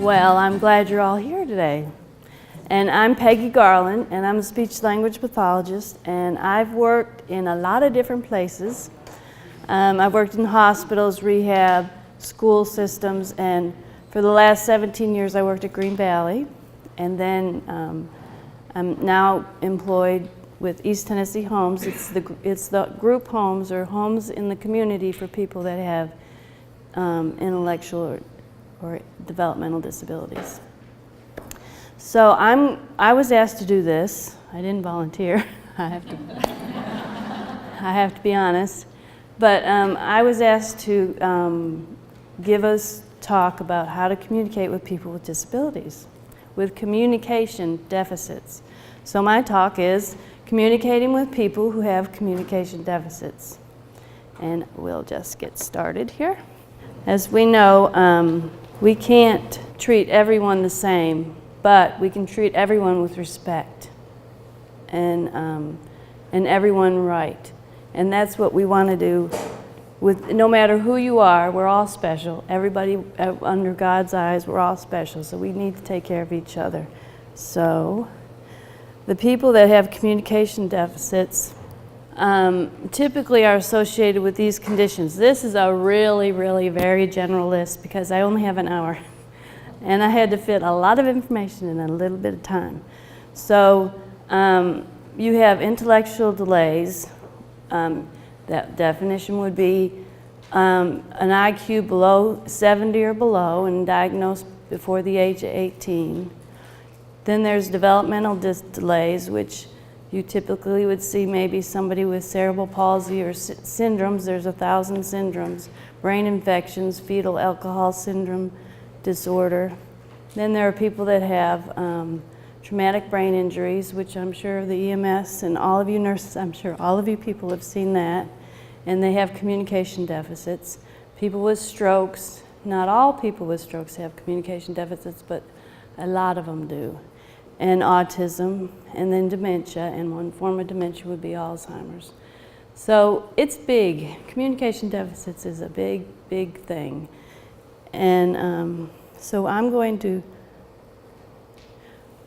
Well, I'm glad you're all here today. And I'm Peggy Garland, and I'm a speech-language pathologist, and I've worked in a lot of different places. I've worked in hospitals, rehab, school systems, and for the last 17 years I worked at Green Valley. And then I'm now employed with East Tennessee Homes. It's the group homes or homes in the community for people that have intellectual or developmental disabilities. So I was asked to do this. I didn't volunteer. I have to be honest. But I was asked to give us talk about how to communicate with people with disabilities, with communication deficits. So my talk is communicating with people who have communication deficits. And we'll just get started here. As we know, we can't treat everyone the same, but we can treat everyone with respect and everyone right. And that's what we want to do with, no matter who you are, we're all special. Everybody under God's eyes, we're all special, so we need to take care of each other. So the people that have communication deficits typically are associated with these conditions. This is a really, really very general list because I only have an hour. And I had to fit a lot of information in a little bit of time. So you have intellectual delays. That definition would be an IQ below 70 or below and diagnosed before the age of 18. Then there's developmental delays, which you typically would see maybe somebody with cerebral palsy or syndromes. There's 1,000 syndromes. Brain infections, fetal alcohol syndrome disorder. Then there are people that have traumatic brain injuries, which I'm sure the EMS and all of you nurses, I'm sure all of you people have seen that. And they have communication deficits. People with strokes, not all people with strokes have communication deficits, but a lot of them do. And autism, and then dementia, and one form of dementia would be Alzheimer's. So it's big. Communication deficits is a big, big thing. And so I'm going to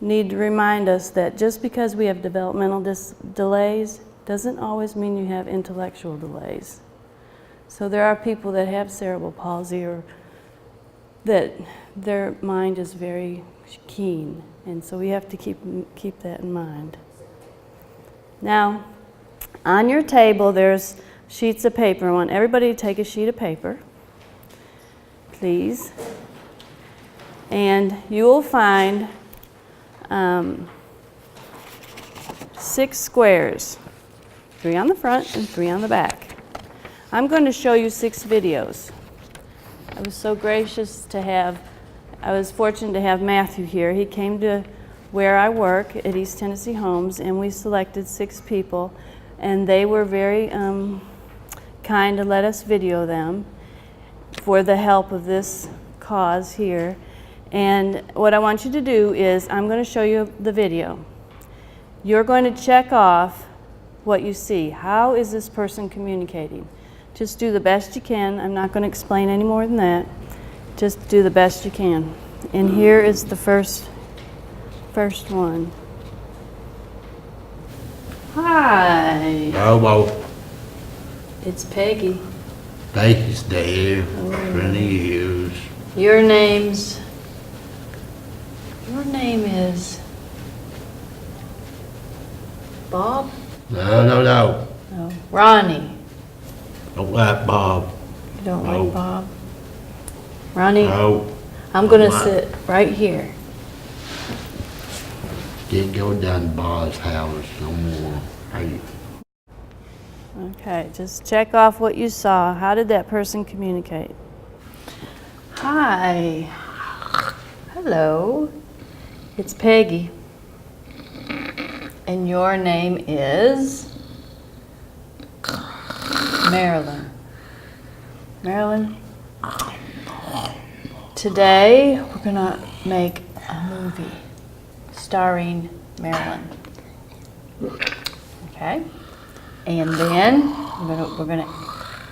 need to remind us that just because we have developmental delays doesn't always mean you have intellectual delays. So there are people that have cerebral palsy or that their mind is very keen, and so we have to keep that in mind. Now, on your table there's sheets of paper. I want everybody to take a sheet of paper, please. And you will find 6 squares, 3 on the front and 3 on the back. I'm going to show you 6 videos. I was so gracious to have, I was fortunate to have Matthew here. He came to where I work at East Tennessee Homes, and we selected 6 people, and they were very kind to let us video them for the help of this cause here. And what I want you to do is I'm going to show you the video. You're going to check off what you see. How is this person communicating? Just do the best you can. I'm not going to explain any more than that. Just do the best you can. And here is the first one. Hi. Hello. It's Peggy. Thanks, Dave. Friend of yours. Your name is Bob? No. No. Ronnie. Don't like Bob. You don't No. like Bob? Ronnie? No. I'm going to Don't like- sit right here. Didn't go down to Bob's house no more. Hey, Okay, just check off what you saw. How did that person communicate? Hi. Hello. It's Peggy. And your name is? Marilyn. Marilyn? Today, we're going to make a movie starring Marilyn. Okay? And then we're going to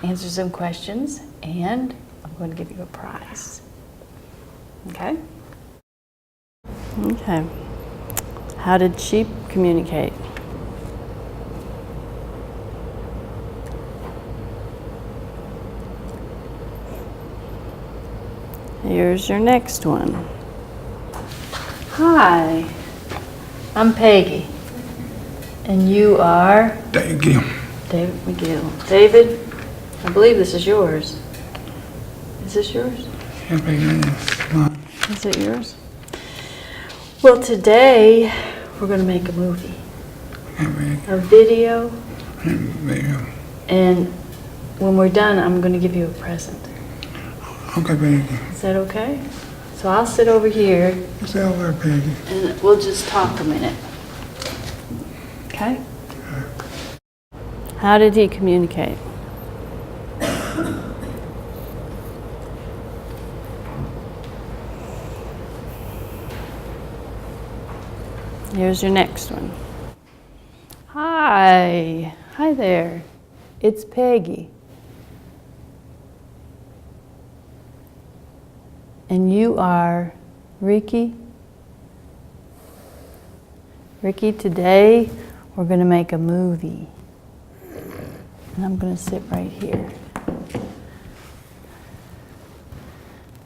answer some questions, and I'm going to give you a prize. Okay? Okay. How did sheep communicate? Here's your next one. Hi, I'm Peggy. And you are? David Gill. David McGill. David, I believe this is yours. Is this yours? Yeah, Peggy, yeah. Mine. Is it yours? Well, today we're going to make a movie, Yeah, Peggy. a video, Yeah, Peggy. and when we're done, I'm going to give you a present. Okay, Peggy. Is that okay? So I'll sit over here It's over there, Peggy. and we'll just talk a minute. Okay? How did he communicate? Here's your next one. Hi. Hi there. It's Peggy. And you are Ricky? Ricky, today we're going to make a movie. And I'm going to sit right here.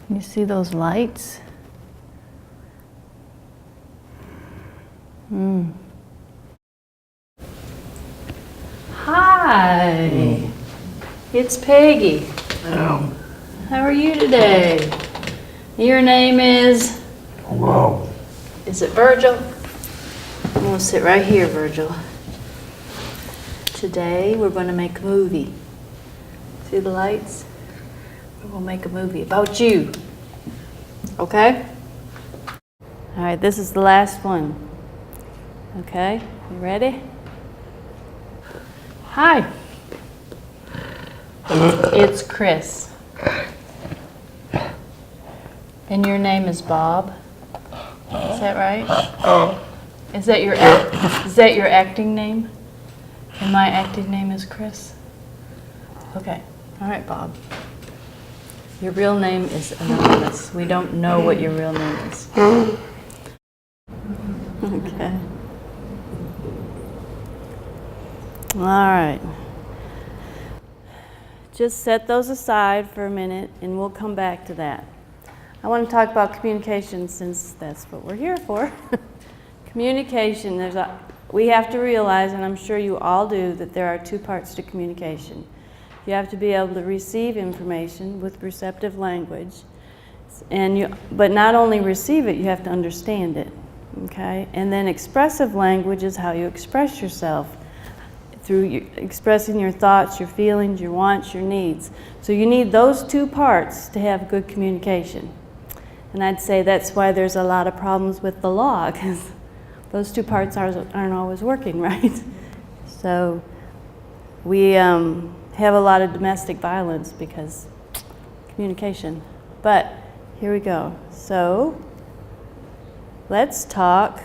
Can you see those lights? Hi, it's Peggy. Hello. How are you today? Your name is? Whoa. Is it Virgil? I'm going to sit right here, Virgil. Today we're going to make a movie. See the lights? We're going to make a movie about you. Okay? All right, this is the last one. Okay, you ready? Hi. It's Chris. And your name is Bob. Is that right? Is that your acting name? And my acting name is Chris? Okay. All right, Bob. Your real name is anonymous. We don't know what your real name is. Okay. All right. Just set those aside for a minute and we'll come back to that. I want to talk about communication since that's what we're here for. Communication, we have to realize, and I'm sure you all do, that there are two parts to communication. You have to be able to receive information with receptive language, but not only receive it, you have to understand it. Okay? And then expressive language is how you express yourself through expressing your thoughts, your feelings, your wants, your needs. So you need those two parts to have good communication. And I'd say that's why there's a lot of problems with the law, because those two parts aren't always working, right? So we have a lot of domestic violence because communication. But here we go. So let's talk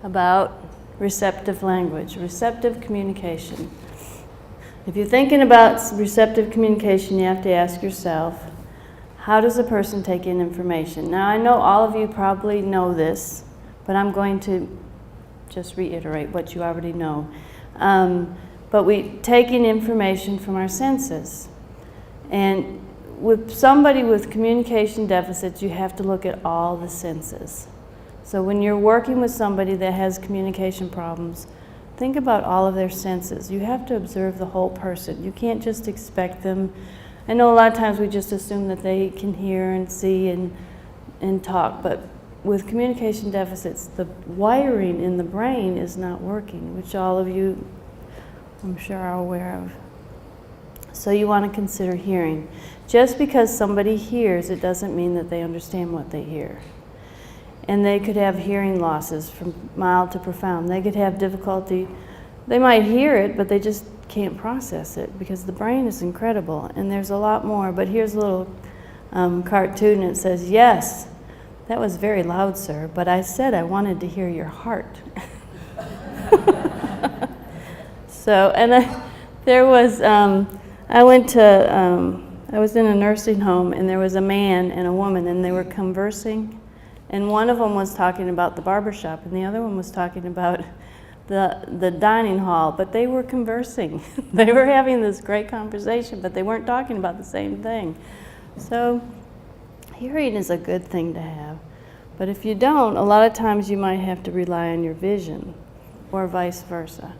about receptive language, receptive communication. If you're thinking about receptive communication, you have to ask yourself, how does a person take in information? Now, I know all of you probably know this, but I'm going to just reiterate what you already know. But we take in information from our senses. And with somebody with communication deficits, you have to look at all the senses. So when you're working with somebody that has communication problems, think about all of their senses. You have to observe the whole person. You can't just expect them. I know a lot of times we just assume that they can hear and see and talk, but with communication deficits, the wiring in the brain is not working, which all of you, I'm sure, are aware of. So you want to consider hearing. Just because somebody hears, it doesn't mean that they understand what they hear. And they could have hearing losses from mild to profound. They could have difficulty. They might hear it, but they just can't process it because the brain is incredible. And there's a lot more. But here's a little cartoon. It says, "Yes, that was very loud, sir, but I said I wanted to hear your heart." So, and I was in a nursing home, and there was a man and a woman, and they were conversing. And one of them was talking about the barber shop, and the other one was talking about the dining hall, but they were conversing. They were having this great conversation, but they weren't talking about the same thing. So hearing is a good thing to have. But if you don't, a lot of times you might have to rely on your vision, or vice versa.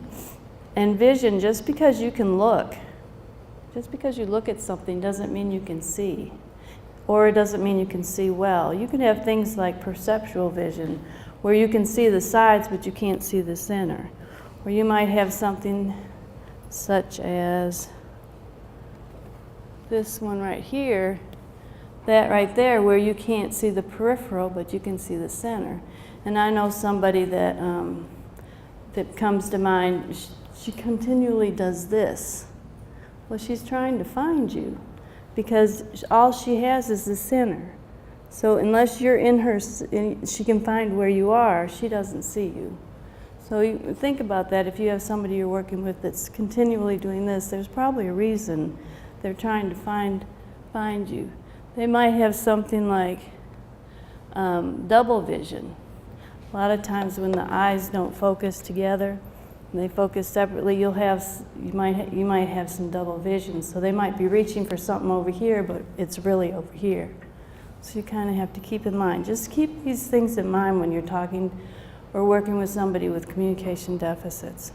And vision, just because you can look, just because you look at something doesn't mean you can see. Or it doesn't mean you can see well. You can have things like perceptual vision, where you can see the sides but you can't see the center. Or you might have something such as this one right here, that right there, where you can't see the peripheral but you can see the center. And I know somebody that that comes to mind, she continually does this. Well, she's trying to find you, because all she has is the center. So unless you're in her, she can find where you are, she doesn't see you. So you think about that. If you have somebody you're working with that's continually doing this, there's probably a reason they're trying to find you. They might have something like double vision. A lot of times when the eyes don't focus together, and they focus separately, you might have some double vision. So they might be reaching for something over here, but it's really over here. So you kind of have to keep in mind. Just keep these things in mind when you're talking or working with somebody with communication deficits.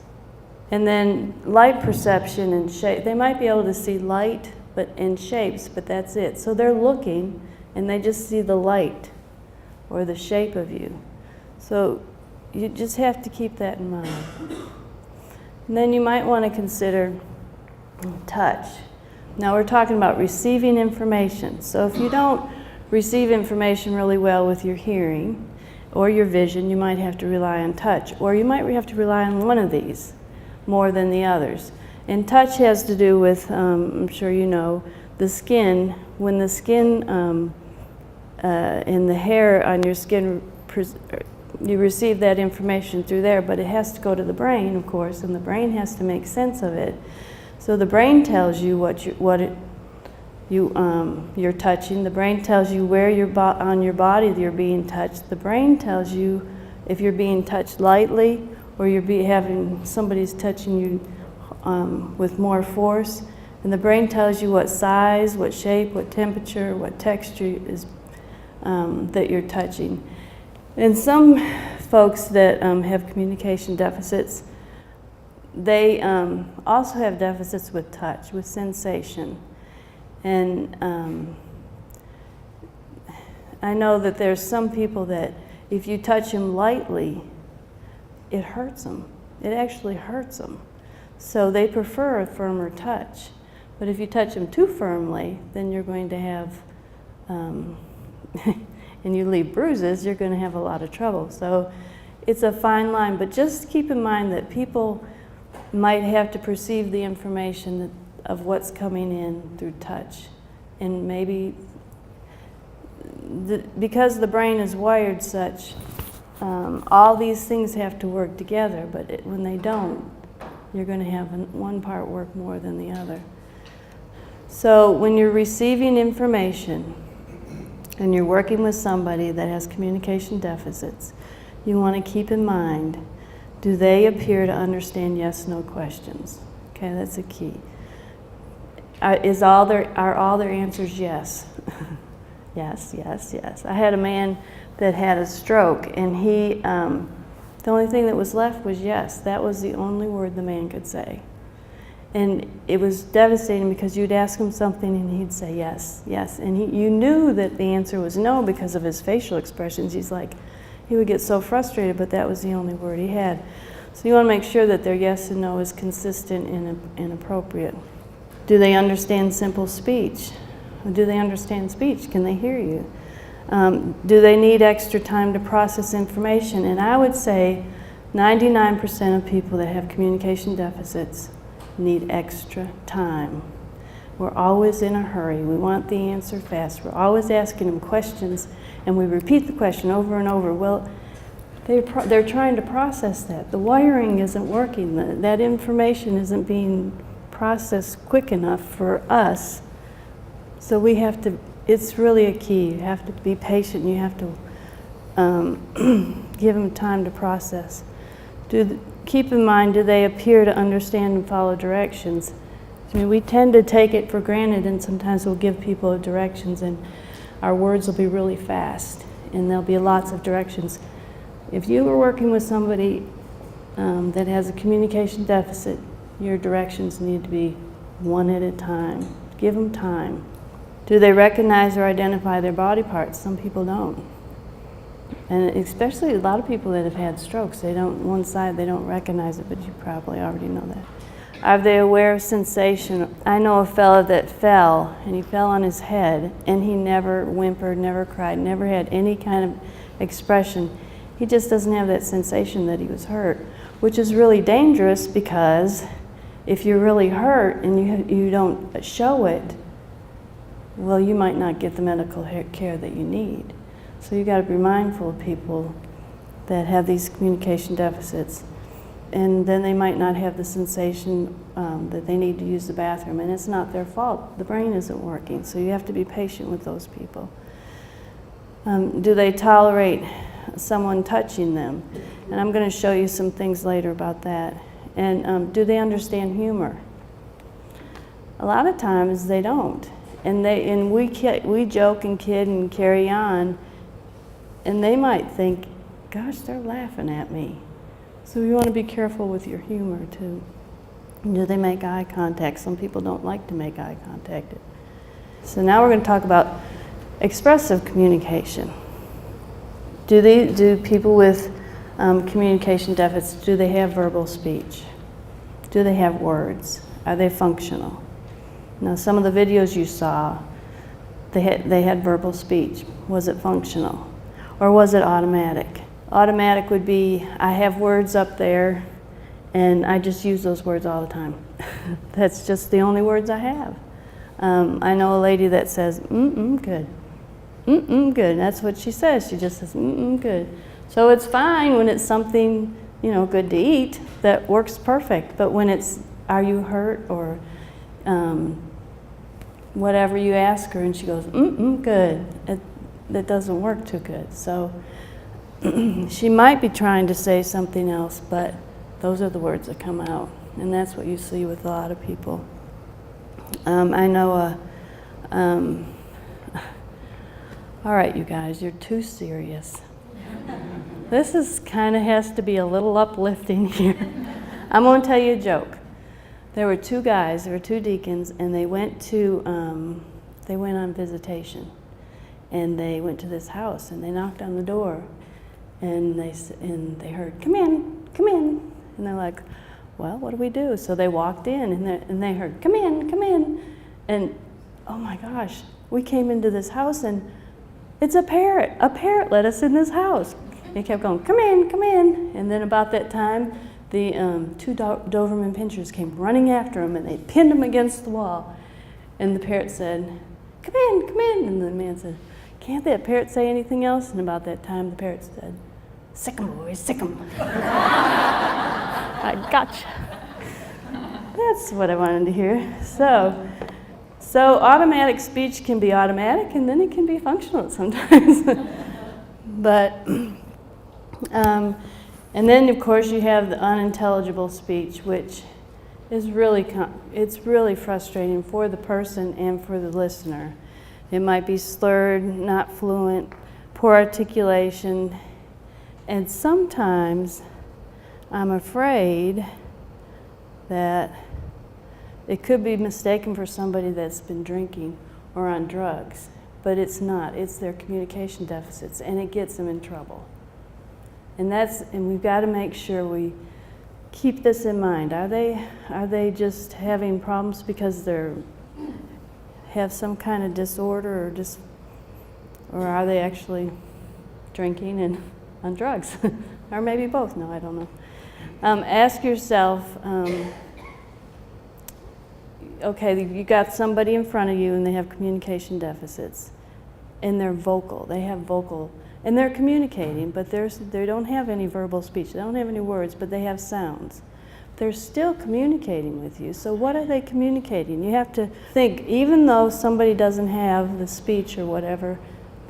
And then light perception and shape. They might be able to see light and shapes, but that's it. So they're looking and they just see the light or the shape of you. So you just have to keep that in mind. And then you might want to consider touch. Now we're talking about receiving information. So if you don't receive information really well with your hearing or your vision, you might have to rely on touch, or you might have to rely on one of these more than the others. And touch has to do with, I'm sure you know, the skin. When the skin and the hair on your skin, you receive that information through there, but it has to go to the brain, of course, and the brain has to make sense of it. So the brain tells you you're touching. The brain tells you where on your body you're being touched. The brain tells you if you're being touched lightly or having somebody's touching you with more force. And the brain tells you what size, what shape, what temperature, what texture is that you're touching. And some folks that have communication deficits, they also have deficits with touch, with sensation. And I know that there's some people that if you touch them lightly, it hurts them. It actually hurts them. So they prefer a firmer touch. But if you touch them too firmly, then you're going to have, and you leave bruises, you're going to have a lot of trouble. So it's a fine line, but just keep in mind that people might have to perceive the information of what's coming in through touch. And maybe because the brain is wired such, all these things have to work together, but when they don't, you're going to have one part work more than the other. So when you're receiving information and you're working with somebody that has communication deficits, you want to keep in mind, do they appear to understand yes/no questions? Okay, that's a key. Are all their answers yes? Yes, yes, yes. I had a man that had a stroke, and the only thing that was left was yes. That was the only word the man could say. And it was devastating because you'd ask him something and he'd say yes, yes. And you knew that the answer was no because of his facial expressions. He would get so frustrated, but that was the only word he had. So you want to make sure that their yes and no is consistent and appropriate. Do they understand simple speech? Do they understand speech? Can they hear you? Do they need extra time to process information? And I would say 99% of people that have communication deficits need extra time. We're always in a hurry. We want the answer fast. We're always asking them questions, and we repeat the question over and over. Well, they're trying to process that. The wiring isn't working. That information isn't being processed quick enough for us. So we have to, it's really a key. You have to be patient. You have to give them time to process. Keep in mind, do they appear to understand and follow directions? I mean, we tend to take it for granted, and sometimes we'll give people directions and our words will be really fast and there'll be lots of directions. If you were working with somebody that has a communication deficit, your directions need to be one at a time. Give them time. Do they recognize or identify their body parts? Some people don't. And especially a lot of people that have had strokes, they don't, one side, they don't recognize it, but you probably already know that. Are they aware of sensation? I know a fellow that fell, and he fell on his head, and he never whimpered, never cried, never had any kind of expression. He just doesn't have that sensation that he was hurt, which is really dangerous because if you're really hurt and you don't show it, well, you might not get the medical care that you need. So you got to be mindful of people that have these communication deficits, and then they might not have the sensation that they need to use the bathroom, and it's not their fault. The brain isn't working, so you have to be patient with those people. Do they tolerate someone touching them? And I'm going to show you some things later about that. And do they understand humor? A lot of times they don't, and we joke and kid and carry on, and they might think, gosh, they're laughing at me. So you want to be careful with your humor too. Do they make eye contact? Some people don't like to make eye contact. So now we're going to talk about expressive communication. Do people with communication deficits, do they have verbal speech? Do they have words? Are they functional? Now, some of the videos you saw, they had verbal speech. Was it functional? Or was it automatic? Automatic would be, I have words up there, and I just use those words all the time. That's just the only words I have. I know a lady that says, good. Good. That's what she says. She just says, good. So it's fine when it's something, good to eat, that works perfect. But when it's, are you hurt, or whatever you ask her, and she goes, good. That doesn't work too good. So she might be trying to say something else, but those are the words that come out. And that's what you see with a lot of people. I know all right, you guys, you're too serious. This is kind of has to be a little uplifting here. I'm going to tell you a joke. There were two guys, there were two deacons, and they went on visitation. And they went to this house, and they knocked on the door, and they heard, come in, come in. And they're like, well, what do we do? So they walked in, and they heard, come in, come in. And oh my gosh, we came into this house, and it's a parrot. A parrot let us in this house. They kept going, come in, come in. And then about that time, the two Doberman pinschers came running after him, and they pinned him against the wall. And the parrot said, come in, come in. And the man said, can't that parrot say anything else? And about that time, the parrot said, sick 'em, boys, sick 'em. I gotcha. That's what I wanted to hear. So automatic speech can be automatic, and then it can be functional sometimes. But, and then of course you have the unintelligible speech, which is it's really frustrating for the person and for the listener. It might be slurred, not fluent, poor articulation, and sometimes I'm afraid that it could be mistaken for somebody that's been drinking or on drugs, but it's not. It's their communication deficits, and it gets them in trouble. And we've got to make sure we keep this in mind. Are they just having problems because they have some kind of disorder, or are they actually drinking and on drugs? Or maybe both. No, I don't know. Ask yourself, okay, you got somebody in front of you and they have communication deficits, and they're vocal. They have vocal, and they're communicating, but they don't have any verbal speech. They don't have any words, but they have sounds. They're still communicating with you. So what are they communicating? You have to think, even though somebody doesn't have the speech or whatever,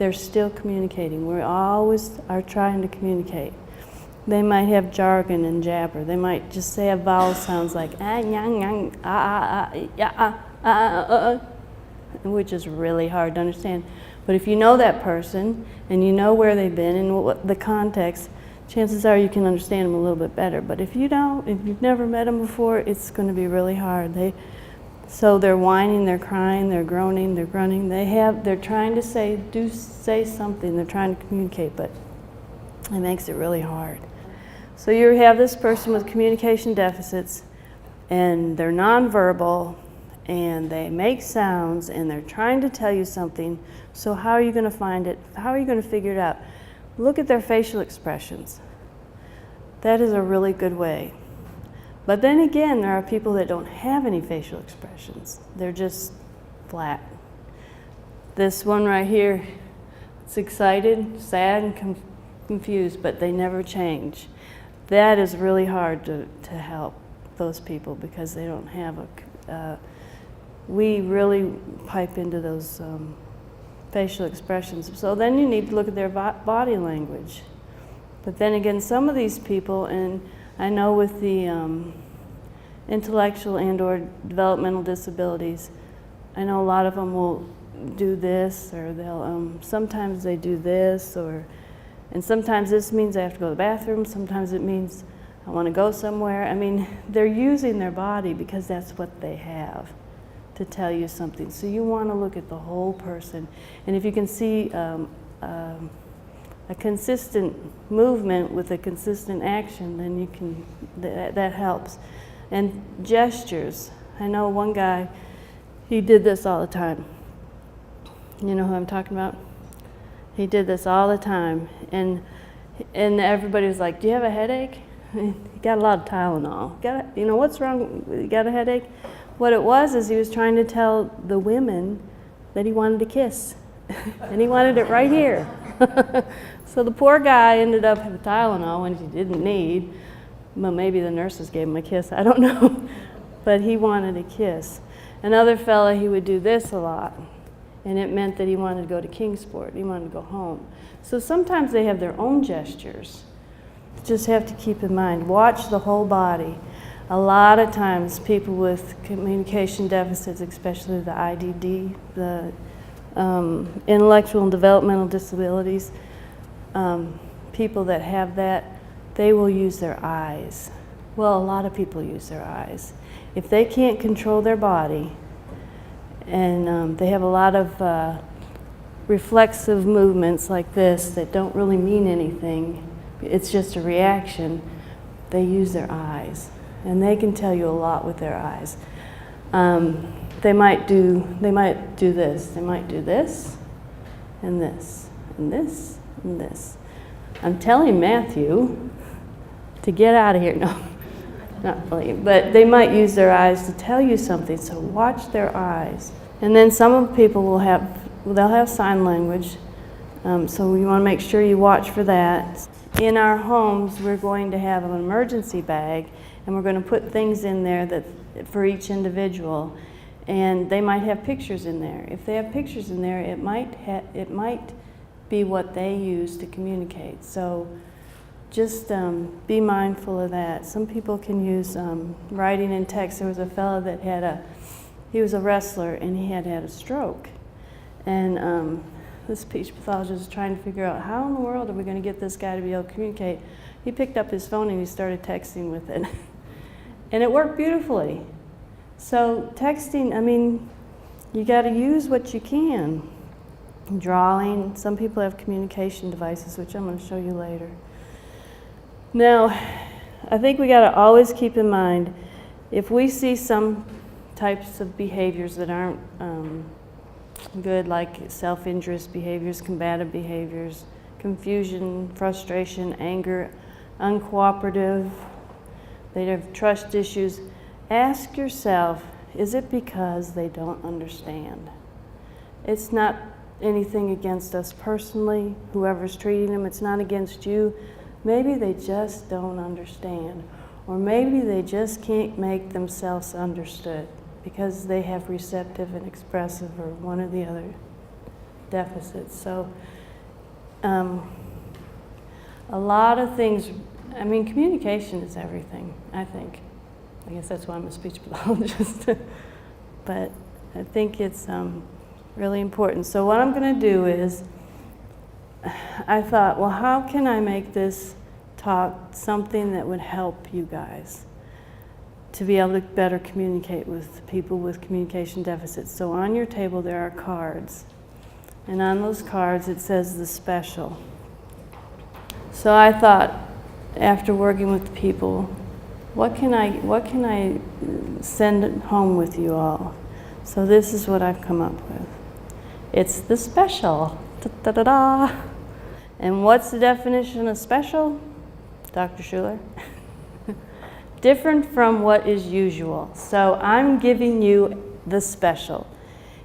they're still communicating. We always are trying to communicate. They might have jargon and jabber. They might just say a vowel sounds like yang, yang, which is really hard to understand. But if you know that person and you know where they've been and what the context, chances are you can understand them a little bit better. But if you don't, if you've never met them before, it's going to be really hard. So they're whining, they're crying, they're groaning, they're grunting. They're trying to say something. They're trying to communicate, but it makes it really hard. So you have this person with communication deficits, and they're nonverbal, and they make sounds, and they're trying to tell you something. So how are you going to find it? How are you going to figure it out? Look at their facial expressions. That is a really good way. But then again, there are people that don't have any facial expressions. They're just flat. This one right here, it's excited, sad, and confused, but they never change. That is really hard to help those people because they don't have we really pipe into those facial expressions. So then you need to look at their body language. But then again, some of these people, and I know with the intellectual and or developmental disabilities, I know a lot of them will do this, or they'll, sometimes they do this, and sometimes this means they have to go to the bathroom, sometimes it means I want to go somewhere. I mean, they're using their body because that's what they have to tell you something. So you want to look at the whole person. And if you can see a consistent movement with a consistent action, then you can, that helps. And gestures. I know one guy, he did this all the time. You know who I'm talking about? He did this all the time. And everybody was like, do you have a headache? He got a lot of Tylenol. You know, what's wrong? You got a headache? What it was is he was trying to tell the women that he wanted to kiss. And he wanted it right here. So the poor guy ended up with Tylenol when he didn't need. Well, maybe the nurses gave him a kiss, I don't know. But he wanted a kiss. Another fella, he would do this a lot. And it meant that he wanted to go to Kingsport. He wanted to go home. So sometimes they have their own gestures. Just have to keep in mind, watch the whole body. A lot of times people with communication deficits, especially the IDD, the intellectual and developmental disabilities, people that have that, they will use their eyes. Well, a lot of people use their eyes. If they can't control their body, and they have a lot of reflexive movements like this that don't really mean anything, it's just a reaction, they use their eyes. And they can tell you a lot with their eyes. They might do this. They might do this, and this, and this, and this. I'm telling Matthew to get out of here. No, not really. But they might use their eyes to tell you something, so watch their eyes. And then some of the people they'll have sign language, so you want to make sure you watch for that. In our homes, we're going to have an emergency bag, and we're going to put things in there that for each individual, and they might have pictures in there. If they have pictures in there, it might be what they use to communicate. So just be mindful of that. Some people can use writing and text. There was a fellow that he was a wrestler, and he had a stroke, and this speech pathologist was trying to figure out how in the world are we going to get this guy to be able to communicate. He picked up his phone and he started texting with it. And it worked beautifully. So texting, I mean, you got to use what you can. Drawing, some people have communication devices, which I'm going to show you later. Now, I think we got to always keep in mind, if we see some types of behaviors that aren't good, like self-injurious behaviors, combative behaviors, confusion, frustration, anger, uncooperative, they have trust issues. Ask yourself, is it because they don't understand? It's not anything against us personally, whoever's treating them, it's not against you. Maybe they just don't understand, or maybe they just can't make themselves understood because they have receptive and expressive, or one or the other. deficits. So a lot of things, I mean, communication is everything, I think. I guess that's why I'm a speech pathologist. But I think it's really important. So what I'm going to do is, I thought, well, how can I make this talk something that would help you guys to be able to better communicate with people with communication deficits? So on your table there are cards, and on those cards it says the special. So I thought, after working with the people, what can I send home with you all? So this is what I've come up with. It's the special. Da-da-da-da. And what's the definition of special, Dr. Schuler? Different from what is usual. So I'm giving you the special.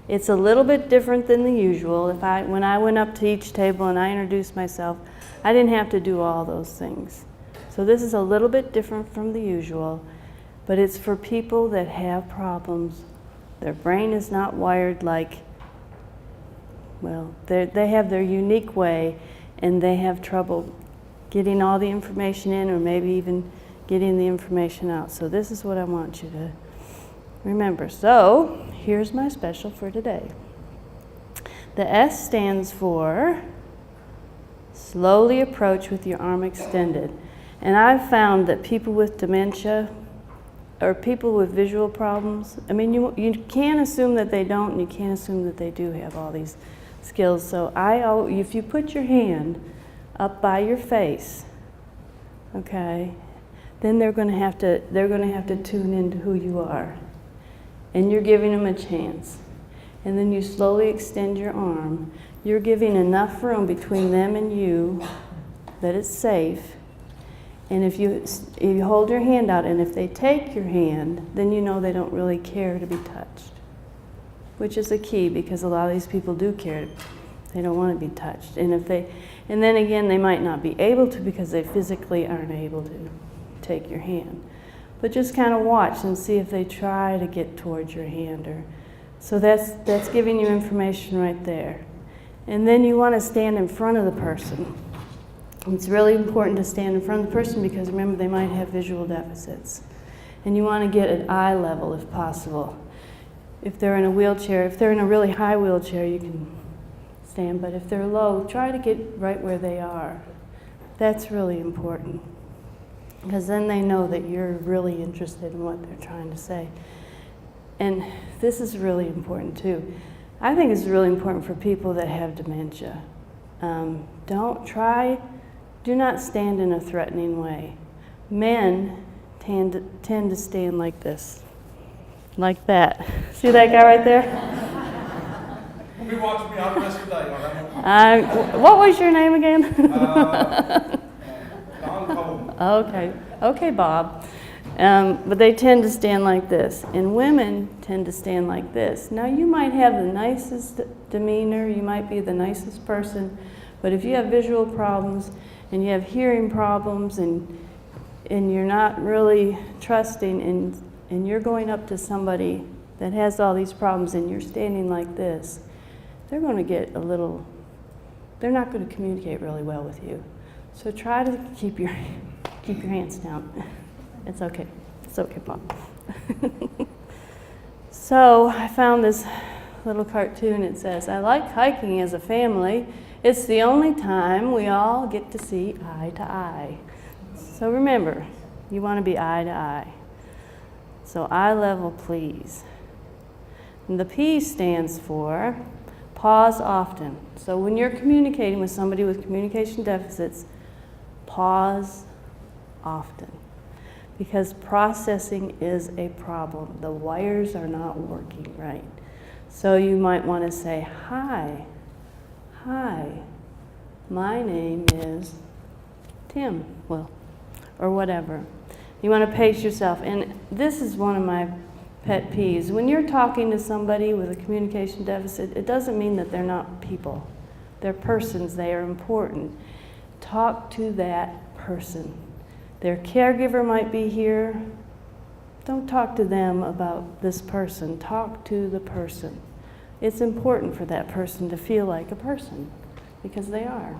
It's a little bit different than the usual. When I went up to each table and I introduced myself, I didn't have to do all those things. So this is a little bit different from the usual, but it's for people that have problems. Their brain is not wired like, well, they have their unique way, and they have trouble getting all the information in, or maybe even getting the information out. So this is what I want you to remember. So here's my special for today. The S stands for slowly approach with your arm extended. And I've found that people with dementia or people with visual problems, I mean, you can't assume that they don't, and you can't assume that they do have all these skills. So if you put your hand up by your face, okay, then they're going to have to tune into who you are, and you're giving them a chance. And then you slowly extend your arm. You're giving enough room between them and you that it's safe. And if you hold your hand out, and if they take your hand, then you know they don't really care to be touched, which is a key, because a lot of these people do care. They don't want to be touched. And then again, they might not be able to because they physically aren't able to take your hand. But just kind of watch and see if they try to get towards your hand. So that's giving you information right there. And then you want to stand in front of the person. It's really important to stand in front of the person, because remember, they might have visual deficits. And you want to get at eye level if possible. If they're in a wheelchair, if they're in a really high wheelchair, you can stand, but if they're low, try to get right where they are. That's really important, because then they know that you're really interested in what they're trying to say. And this is really important too. I think it's really important for people that have dementia. Do not stand in a threatening way. Men tend to stand like this, like that. See that guy right there? Be watching me all the rest of the day, all right? What was your name again? Don Coleman. Okay, Bob. But they tend to stand like this, and women tend to stand like this. Now, you might have the nicest demeanor, you might be the nicest person, but if you have visual problems and you have hearing problems and you're not really trusting, and you're going up to somebody that has all these problems and you're standing like this, they're going to get they're not going to communicate really well with you. So try to keep your hands down. It's okay. It's okay, Bob. So I found this little cartoon. It says, "I like hiking as a family. It's the only time we all get to see eye to eye." So remember, you want to be eye to eye. So eye level, please. And the P stands for pause often. So when you're communicating with somebody with communication deficits, pause often. Because processing is a problem. The wires are not working right. So you might want to say, hi, my name is Tim, or whatever. You want to pace yourself. And this is one of my pet peeves. When you're talking to somebody with a communication deficit, it doesn't mean that they're not people. They're persons, they are important. Talk to that person. Their caregiver might be here. Don't talk to them about this person. Talk to the person. It's important for that person to feel like a person, because they are.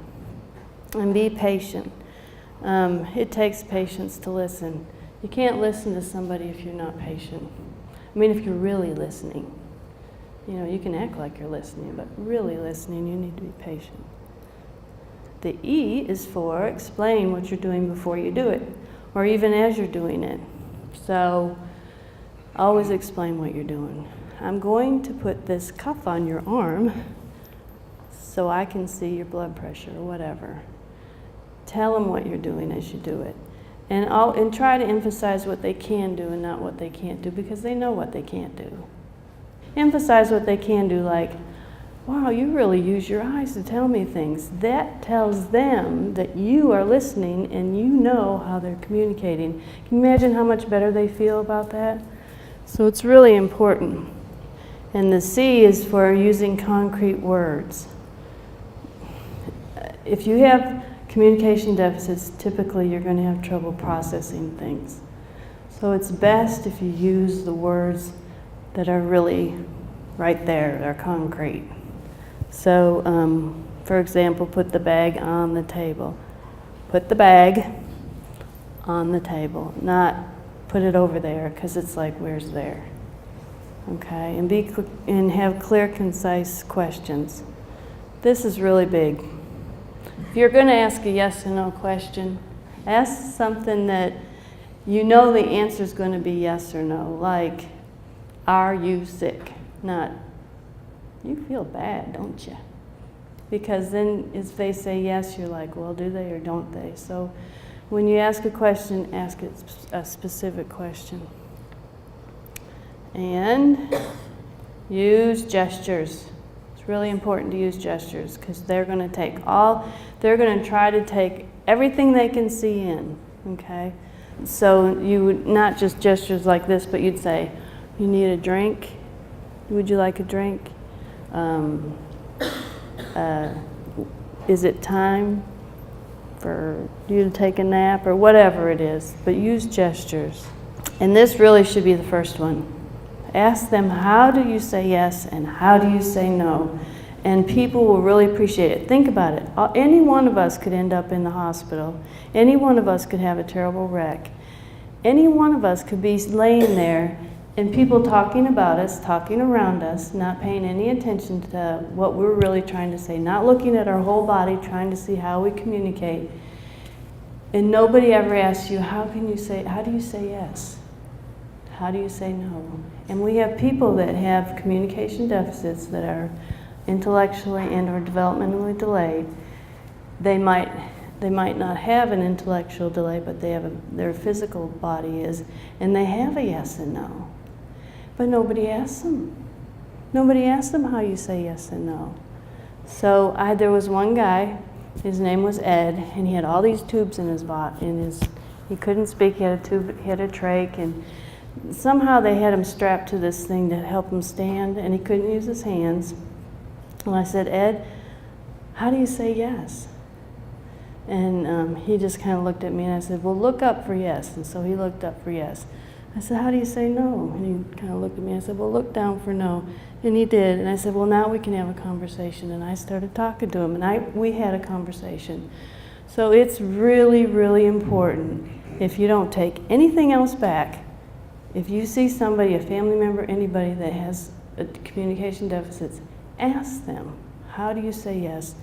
And be patient. It takes patience to listen. You can't listen to somebody if you're not patient. I mean, if you're really listening. You know, you can act like you're listening, but really listening, you need to be patient. The E is for explain what you're doing before you do it, or even as you're doing it. So always explain what you're doing. I'm going to put this cuff on your arm so I can see your blood pressure or whatever. Tell them what you're doing as you do it. And try to emphasize what they can do and not what they can't do, because they know what they can't do. Emphasize what they can do, like, wow, you really use your eyes to tell me things. That tells them that you are listening and you know how they're communicating. Can you imagine how much better they feel about that? So it's really important. And the C is for using concrete words. If you have communication deficits, typically you're going to have trouble processing things. So it's best if you use the words that are really right there, are concrete. So, for example, put the bag on the table. Put the bag on the table, not put it over there, because it's like, where's there? Okay, and have clear, concise questions. This is really big. If you're going to ask a yes or no question, ask something that you know the answer is going to be yes or no, like, are you sick? Not, you feel bad, don't you? Because then if they say yes, you're like, well, do they or don't they? So when you ask a question, ask it a specific question. And use gestures. It's really important to use gestures, because they're going to try to take everything they can see in, okay? So you would not just gestures like this, but you'd say, you need a drink? Would you like a drink? Is it time for you to take a nap, or whatever it is? But use gestures. And this really should be the first one. Ask them, how do you say yes and how do you say no? And people will really appreciate it. Think about it. Any one of us could end up in the hospital. Any one of us could have a terrible wreck. Any one of us could be laying there and people talking about us, talking around us, not paying any attention to what we're really trying to say, not looking at our whole body, trying to see how we communicate. And nobody ever asks you, how do you say yes? How do you say no? And we have people that have communication deficits that are intellectually and or developmentally delayed. They might not have an intellectual delay, but they have their physical body is, and they have a yes and no. But nobody asks them. Nobody asks them how you say yes and no. So there was one guy, his name was Ed, and he had all these tubes in his body. He couldn't speak. He had a tube, he had a trach, and somehow they had him strapped to this thing to help him stand, and he couldn't use his hands. And I said, Ed, how do you say yes? And he just kind of looked at me, and I said, well, look up for yes. And so he looked up for yes. I said, how do you say no? And he kind of looked at me. I said, well, look down for no. And he did. And I said, well, now we can have a conversation. And I started talking to him, and we had a conversation. So it's really, really important, if you don't take anything else back, if you see somebody, a family member, anybody that has communication deficits, ask them, how do you say yes?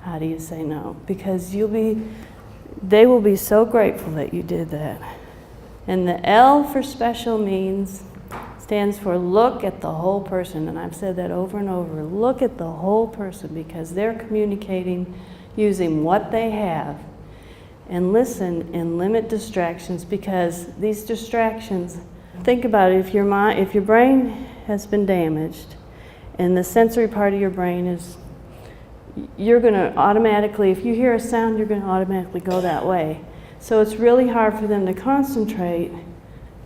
How do you say no? Because they will be so grateful that you did that. And the L for special stands for look at the whole person. And I've said that over and over. Look at the whole person, because they're communicating using what they have. And listen and limit distractions, because these distractions, think about it, if your brain has been damaged and the sensory part of your brain is, you're going to automatically, if you hear a sound, you're going to automatically go that way. So it's really hard for them to concentrate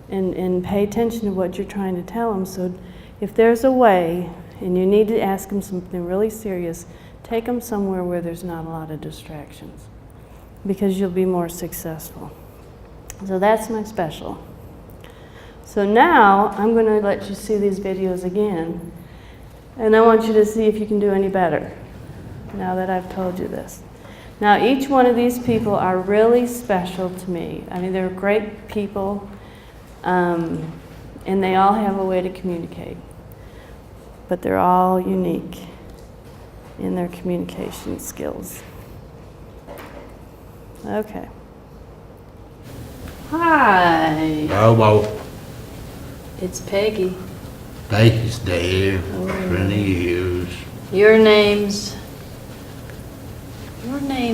and pay attention to what you're trying to tell them. So if there's a way, and you need to ask them something really serious, take them somewhere where there's not a lot of distractions, because you'll be more successful. So that's my special. So now I'm going to let you see these videos again. And I want you to see if you can do any better, now that I've told you this. Now, each one of these people are really special to me. I mean, they're great people, and they all have a way to communicate. But they're all unique in their communication skills. Okay. Hi, Bobo, it's Peggy. Peggy's there, friend of yours. Your name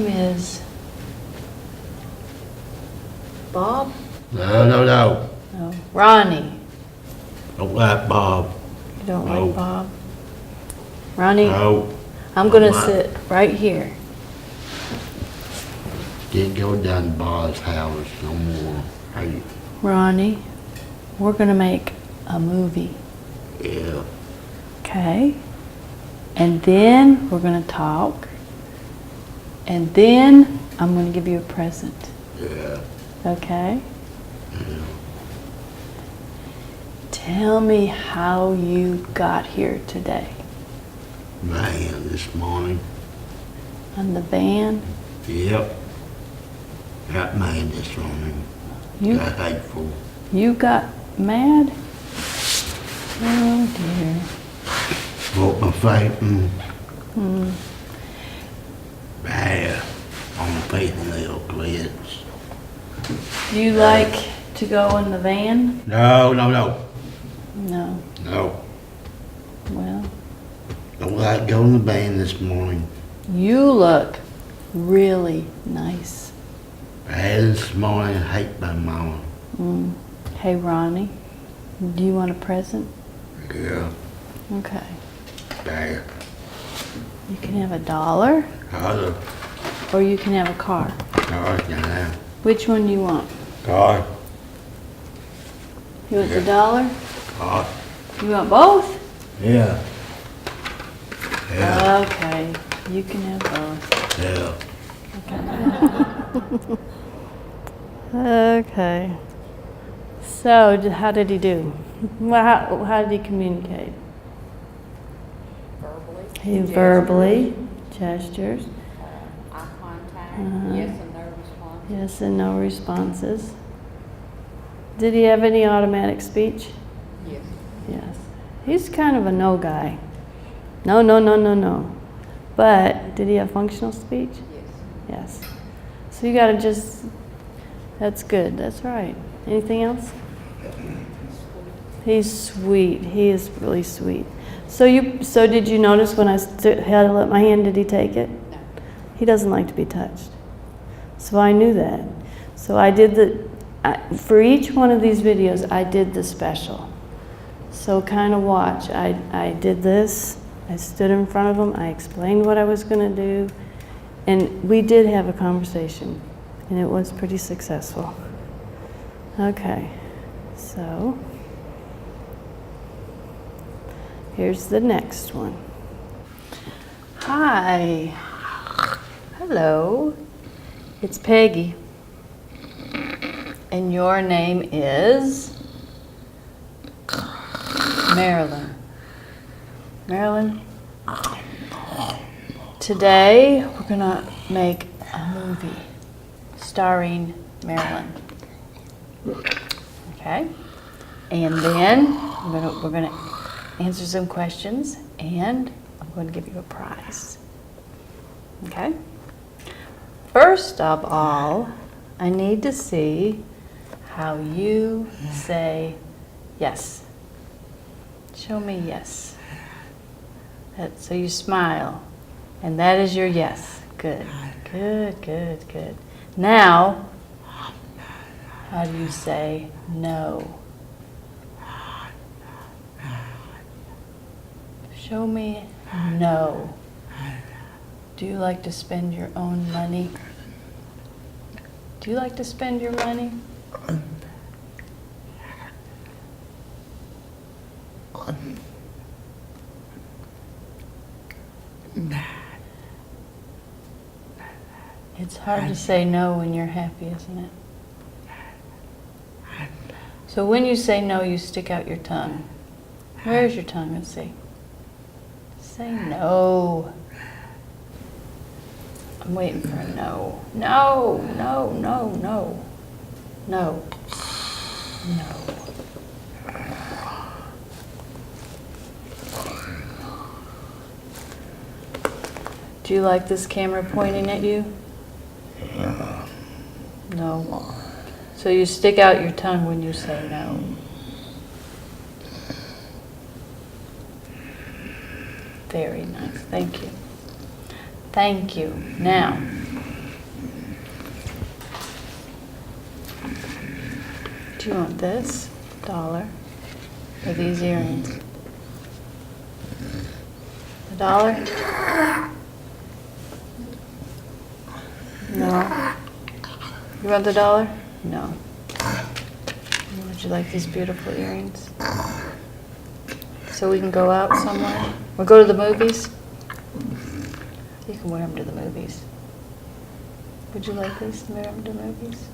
is Bob? No. No, Ronnie. Don't like Bob. You don't No. like Bob? Ronnie, No. I'm gonna Why? sit right here. Didn't go down to Bob's house no more. Hey, Ronnie, we're gonna make a movie, yeah. okay? And then we're gonna talk. And then I'm gonna give you a present, Yeah. okay? Tell me how you got here today. Man, this morning. On the van? Yep. Got mad this morning. You Got hateful. You got mad? Oh dear. Broke my fighting. Bad. On the fingernail clips. Do you like to go in the van? No. No. No. Well, Don't like going to the band this morning. you look really nice. Bad this morning, hate my mama. Hey, Ronnie, do you want a present? Yeah. Okay. Bad. You can have $1, Other or you can have a car. cars now. Which one do you want? Car. You want the $1? Car. You want both? Yeah. Yeah. Okay, you can have both. Yeah. Okay. So, how did he do? Well, how did he communicate? Verbally, gestures, Eye contact, Uh-huh. yes and no response. yes and no responses. Did he have any automatic speech? Yes. Yes. He's kind of a no guy. No. But did he have functional speech? Yes. Yes. So you gotta just, that's good, that's right. Anything else? He's sweet, he is really sweet. So did you notice when I held up my hand, did he take it? No. He doesn't like to be touched. So I knew that. So I did for each one of these videos, I did the special. So kind of watch, I did this, I stood in front of him, I explained what I was gonna do, and we did have a conversation, and it was pretty successful. Okay, so here's the next one. Hi. Hello. It's Peggy. And your name is Marilyn. Marilyn, today we're gonna make a movie starring Marilyn. Okay? And then we're gonna answer some questions, and I'm going to give you a prize. Okay? First of all, I need to see how you say yes. Show me yes. So you smile, and that is your yes. Good. Now, how do you say no? Show me no. Do you like to spend your own money? Do you like to spend your money? It's hard to say no when you're happy, isn't it? So when you say no, you stick out your tongue. Where's your tongue? Let's see. Say no. I'm waiting for a no. No, no, no, no. No. No. Do you like this camera pointing at you? No. So you stick out your tongue when you say no. Very nice. Thank you. Thank you. Now, do you want this dollar or these earrings? A dollar? No. You want the dollar? No. Would you like these beautiful earrings? So we can go out somewhere? We'll go to the movies? You can wear them to the movies. Would you like these to wear them to the movies?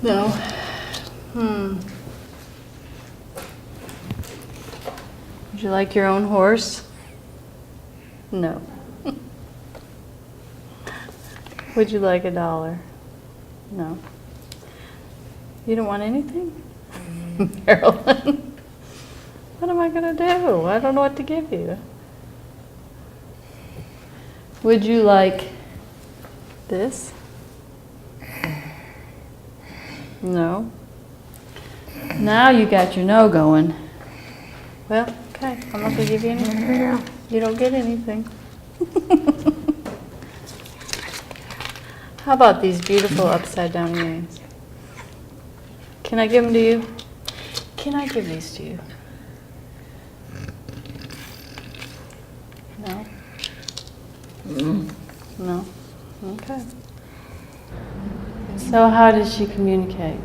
No. Would you like your own horse? No. Would you like a dollar? No. You don't want anything? Marilyn, what am I going to do? I don't know what to give you. Would you like this? No. Now you got your no going. Well, okay, I'm not going to give you anything. You don't get anything. How about these beautiful upside down earrings? Can I give them to you? Can I give these to you? No? No? Okay. So how did she communicate?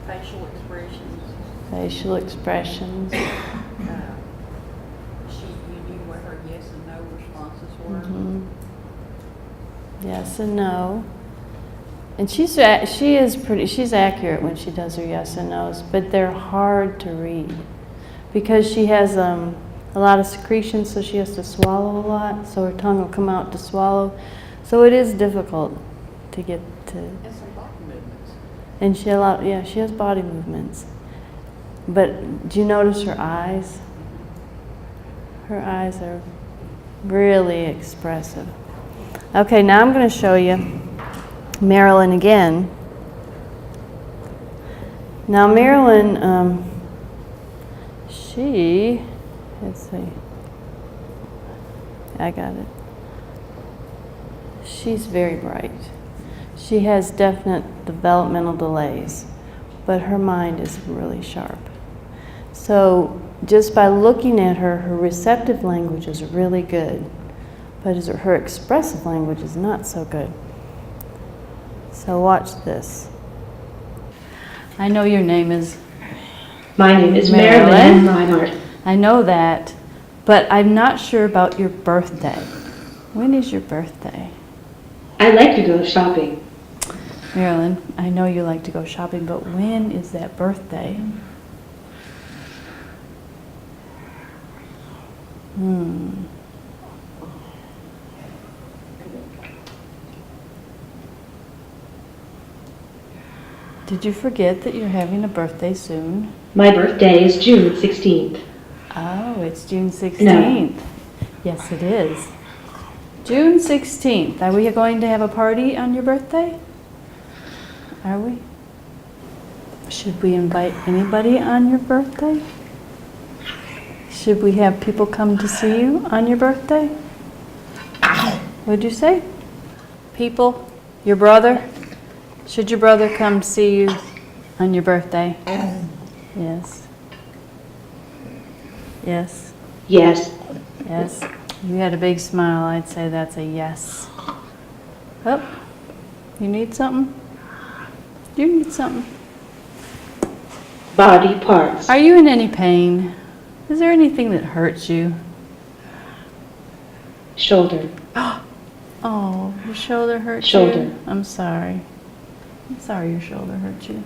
Facial expressions. Facial expressions. You knew what her yes and no responses were. Mhm. Yes and no. And she's accurate when she does her yes and no's, but they're hard to read because she has a lot of secretions, so she has to swallow a lot, so her tongue will come out to swallow. So it is difficult to get to. And some body movements. And she has body movements. But do you notice her eyes? Her eyes are really expressive. Okay, now I'm going to show you Marilyn again. Now Marilyn, let's see, I got it. She's very bright. She has definite developmental delays, but her mind is really sharp. So just by looking at her, her receptive language is really good, but her expressive language is not so good. So watch this. I know your name is My name is Marilyn Reinhardt. I know that, but I'm not sure about your birthday. When is your birthday? I like to go shopping. Marilyn, I know you like to go shopping, but when is that birthday? Did you forget that you're having a birthday soon? My birthday is June 16th. Oh, it's June 16th. Yes, it is. June 16th. Are we going to have a party on your birthday? Are we? Should we invite anybody on your birthday? Should we have people come to see you on your birthday? What'd you say? People? Your brother? Should your brother come to see you on your birthday? Yes. Yes. Yes. Yes. You had a big smile. I'd say that's a yes. Oh, you need something? You need something. Body parts. Are you in any pain? Is there anything that hurts you? Shoulder. Oh, your shoulder hurts you? Shoulder. I'm sorry. I'm sorry your shoulder hurt you.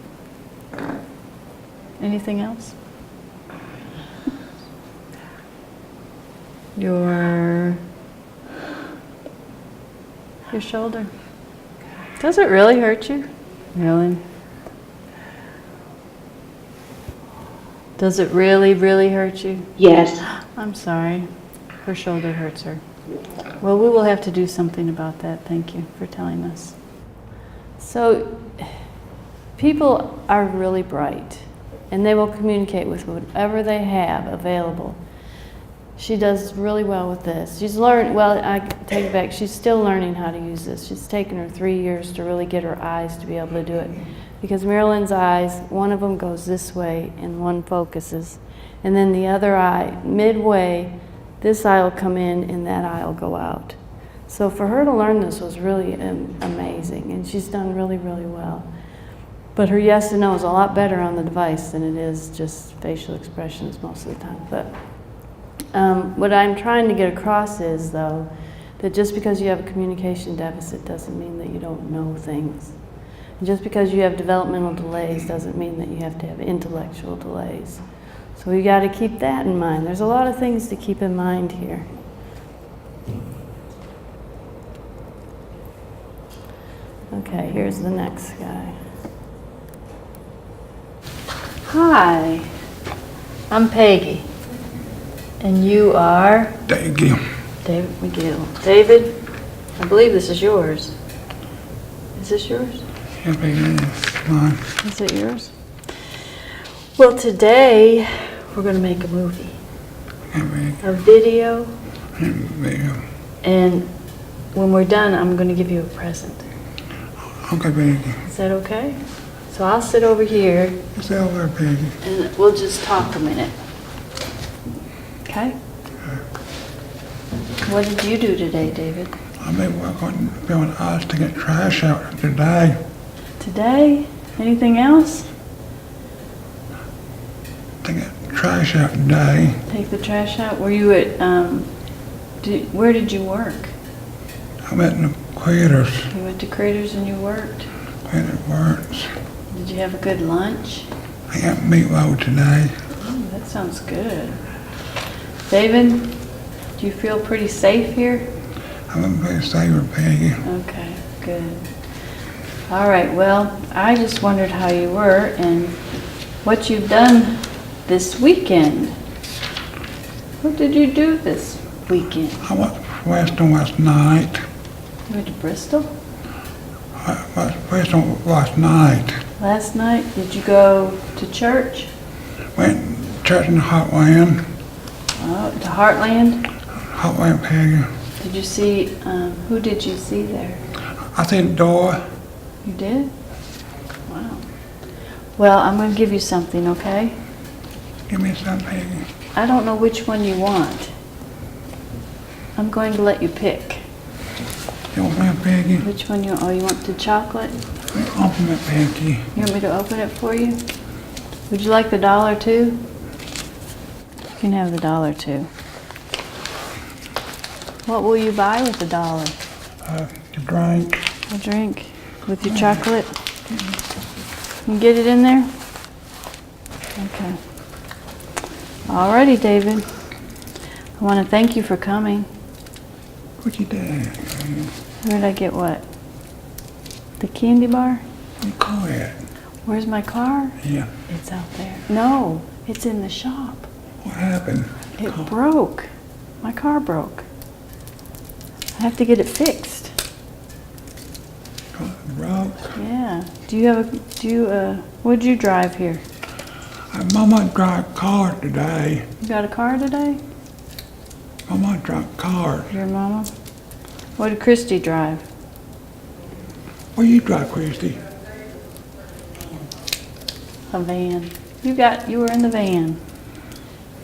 Anything else? Your shoulder. Does it really hurt you? Really? Does it really, really hurt you? Yes. I'm sorry. Her shoulder hurts her. Well, we will have to do something about that. Thank you for telling us. So people are really bright, and they will communicate with whatever they have available. She does really well with this. She's learned, well, I take it back, she's still learning how to use this. She's taken her 3 years to really get her eyes to be able to do it. Because Marilyn's eyes, one of them goes this way and one focuses. And then the other eye, midway, this eye will come in and that eye will go out. So for her to learn this was really amazing, and she's done really, really well. But her yes and no is a lot better on the device than it is just facial expressions most of the time. But what I'm trying to get across is, though, that just because you have a communication deficit doesn't mean that you don't know things. And just because you have developmental delays doesn't mean that you have to have intellectual delays. So we got to keep that in mind. There's a lot of things to keep in mind here. Okay, here's the next guy. Hi, I'm Peggy. And you are? Thank you. David McGill. David, I believe this is yours. Is this yours? Yeah, Peggy, it's mine. Is it yours? Well, today we're going to make a movie, Yeah, Peggy. a video, Yeah, video. and when we're done, I'm going to give you a present. Okay, Peggy. Is that okay? So I'll sit over here, It's over, Peggy. and we'll just talk a minute. Okay? What did you do today, David? I've been working on us to get trash out today. Today? Anything else? To get trash out today. Take the trash out? Were you at, where did you work? I went in the Critters. You went to Craters and you worked? Critter works. Did you have a good lunch? I got meatloaf today. Oh, that sounds good. David, do you feel pretty safe here? I'm a pretty saver, Peggy. Okay, good. All right, well, I just wondered how you were and what you've done this weekend. What did you do this weekend? I went to Weston last night. You went to Bristol? I went to Weston last night. Last night, did you go to church? Went to church in Heartland. Oh, to Heartland? Heartland, Peggy. Did you see, who did you see there? I seen Dora. You did? Wow. Well, I'm going to give you something, okay? Give me some, Peggy. I don't know which one you want. I'm going to let you pick. You want me, Peggy? Which one you want the chocolate? Open it, Peggy. You want me to open it for you? Would you like the $1 too? You can have the $1 too. What will you buy with the $1? The drink. A drink with your chocolate? You get it in there? Okay. Alrighty, David. I want to thank you for coming. What you did? Where did I get what? The candy bar? You call it. Where's my car? Yeah. It's out there. No, it's in the shop. What happened? It broke. My car broke. I have to get it fixed. Broke. Yeah. What'd you drive here? Mama drive car today. You got a car today? Mama drive car. Your mama? What did Christy drive? Where you drive, Christy? A van. You were in the van.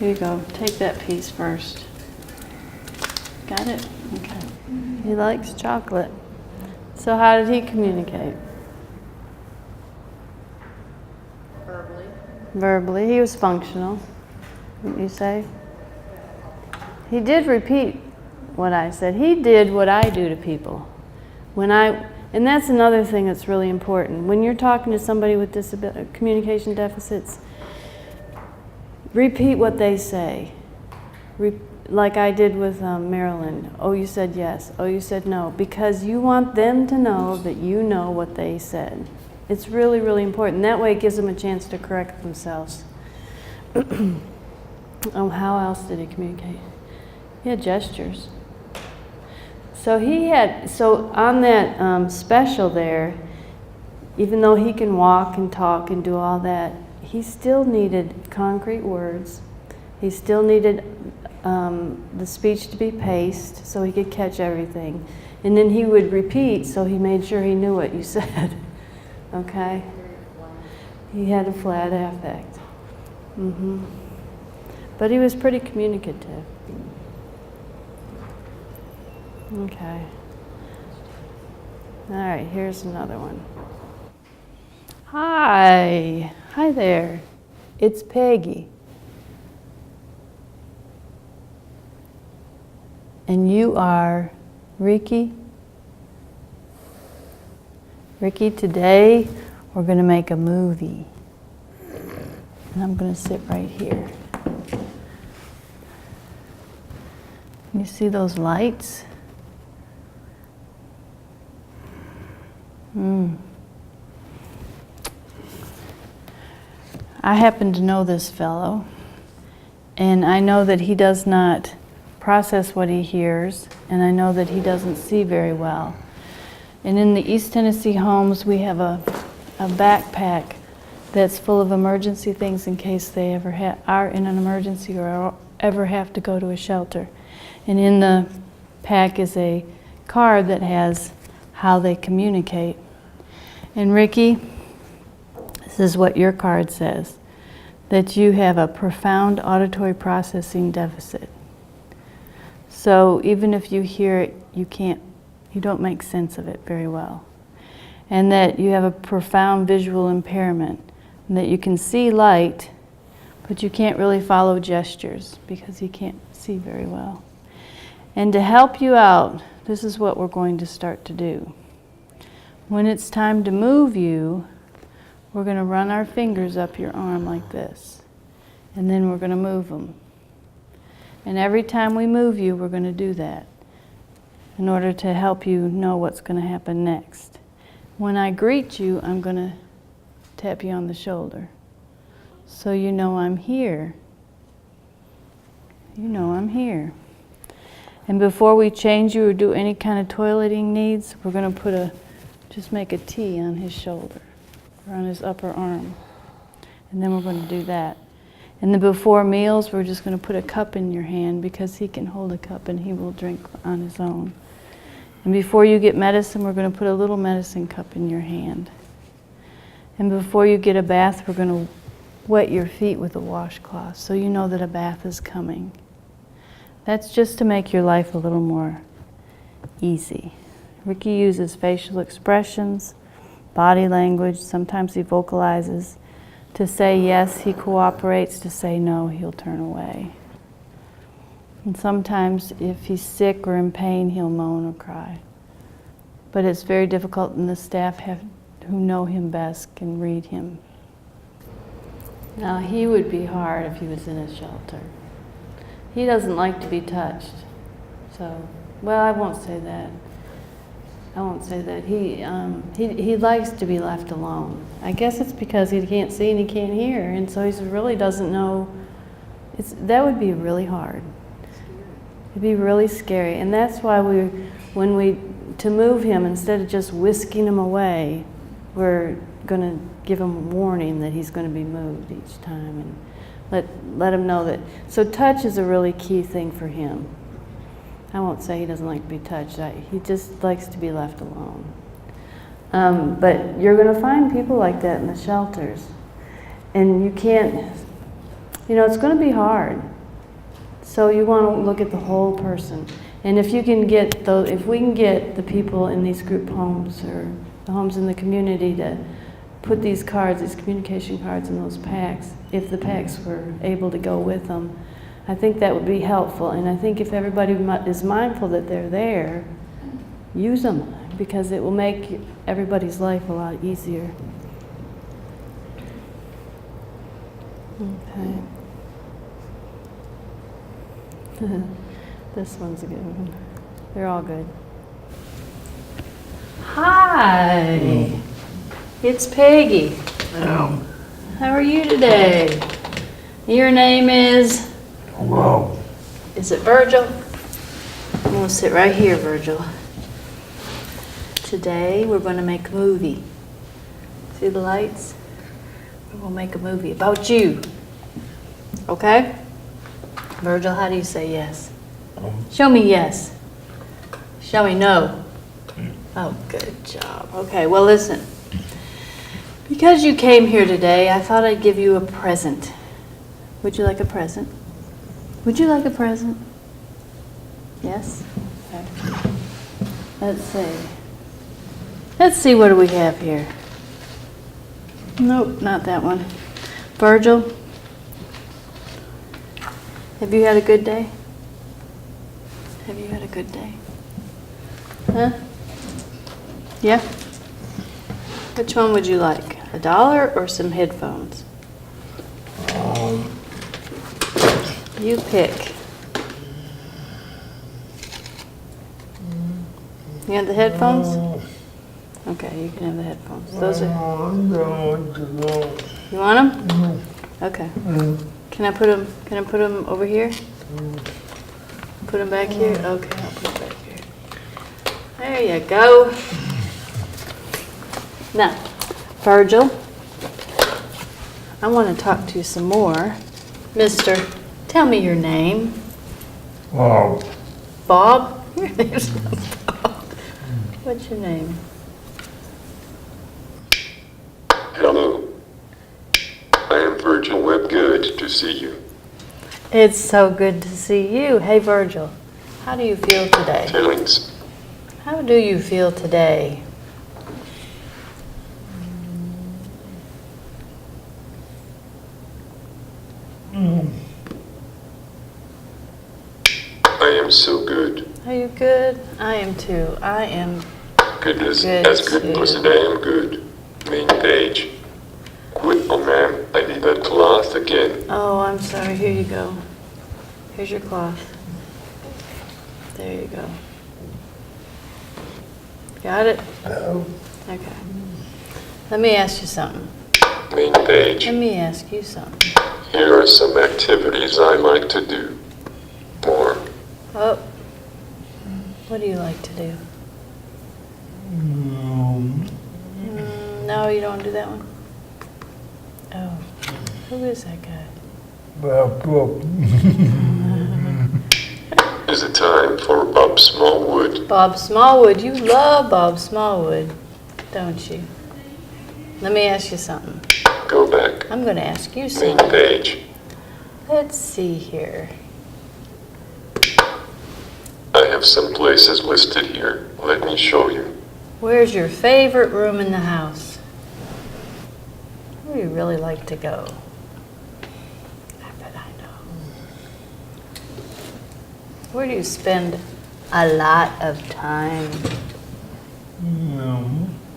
Here you go. Take that piece first. Got it? Okay. He likes chocolate. So how did he communicate? Verbally. Verbally. He was functional, wouldn't you say? He did repeat what I said. He did what I do to people. And that's another thing that's really important. When you're talking to somebody with communication deficits, repeat what they say. Like I did with Marilyn. Oh, you said yes. Oh, you said no. Because you want them to know that you know what they said. It's really, really important. That way it gives them a chance to correct themselves. Oh, how else did he communicate? He had gestures. So on that special there, even though he can walk and talk and do all that, he still needed concrete words. He still needed the speech to be paced so he could catch everything. And then he would repeat so he made sure he knew what you said. Okay? He had a flat affect. But he was pretty communicative. Okay. All right, here's another one. Hi. Hi there. It's Peggy. And you are Ricky? Ricky, today we're going to make a movie. And I'm going to sit right here. You see those lights? I happen to know this fellow, and I know that he does not process what he hears, and I know that he doesn't see very well. And in the East Tennessee homes, we have a backpack that's full of emergency things in case they ever are in an emergency or ever have to go to a shelter. And in the pack is a card that has how they communicate. And Ricky, this is what your card says, that you have a profound auditory processing deficit. So even if you hear it, you don't make sense of it very well. And that you have a profound visual impairment, and that you can see light, but you can't really follow gestures because you can't see very well. And to help you out, this is what we're going to start to do. When it's time to move you, we're going to run our fingers up your arm like this. And then we're going to move them. And every time we move you, we're going to do that in order to help you know what's going to happen next. When I greet you, I'm going to tap you on the shoulder. So you know I'm here. You know I'm here. And before we change you or do any kind of toileting needs, we're going to just make a T on his shoulder or on his upper arm. And then we're going to do that. And then before meals, we're just going to put a cup in your hand because he can hold a cup and he will drink on his own. And before you get medicine, we're going to put a little medicine cup in your hand. And before you get a bath, we're going to wet your feet with a washcloth so you know that a bath is coming. That's just to make your life a little more easy. Ricky uses facial expressions, body language, sometimes he vocalizes. To say yes, he cooperates. To say no, he'll turn away. And sometimes if he's sick or in pain, he'll moan or cry. But it's very difficult, and the staff who know him best can read him. Now, he would be hard if he was in a shelter. He doesn't like to be touched. So, well, I won't say that. I won't say that. He likes to be left alone. I guess it's because he can't see and he can't hear, and so he really doesn't know. That would be really hard. It'd be really scary, and that's why to move him, instead of just whisking him away, we're going to give him a warning that he's going to be moved each time, and let him know that. So touch is a really key thing for him. I won't say he doesn't like to be touched. He just likes to be left alone. But you're going to find people like that in the shelters. And you can't, it's going to be hard. So you want to look at the whole person. And if we can get the people in these group homes or the homes in the community to put these cards, these communication cards in those packs, if the packs were able to go with them, I think that would be helpful. And I think if everybody is mindful that they're there, use them. because it will make everybody's life a lot easier. Okay. This one's a good one. They're all good. Hi, it's Peggy. How are you today? Your name is? Whoa. Is it Virgil? I'm gonna sit right here, Virgil. Today we're gonna make a movie. See the lights? We're gonna make a movie about you. Okay? Virgil, how do you say yes? Show me yes. Show me no. Oh, good job. Okay, well listen. Because you came here today, I thought I'd give you a present. Would you like a present? Would you like a present? Yes? Okay. Let's see. Let's see, what do we have here? Nope, not that one. Virgil, have you had a good day? Have you had a good day? Huh? Yeah? Which one would you like? $1 or some headphones? You pick. You want the headphones? Okay, you can have the headphones. Those are. You want them? Okay. Can I put them over here? Put them back here? Okay, I'll put them back here. There you go. Now, Virgil, I want to talk to you some more. Mister, tell me your name. Whoa. Bob? Your name's not Bob. What's your name? Hello. I am Virgil Webb. Good to see you. It's so good to see you. Hey, Virgil, how do you feel today? Feelings. How do you feel today? I am so good. Are you good? I am too. I am. Goodness, Good as good too. as I am good. Main page. Quit, oh ma'am, I need that cloth again. Oh, I'm sorry. Here you go. Here's your cloth. There you go. Got it? Okay. Let me ask you something. Main page. Let me ask you something. Here are some activities I like to do. More. Oh. What do you like to do? No, you don't do that one? Oh. Who is that guy? Is it time for Bob Smallwood? Bob Smallwood. You love Bob Smallwood, don't you? Let me ask you something. Go back. I'm going to ask you Main something. page. Let's see here. I have some places listed here. Let me show you. Where's your favorite room in the house? Where do you really like to go? I bet I know. Where do you spend a lot of time?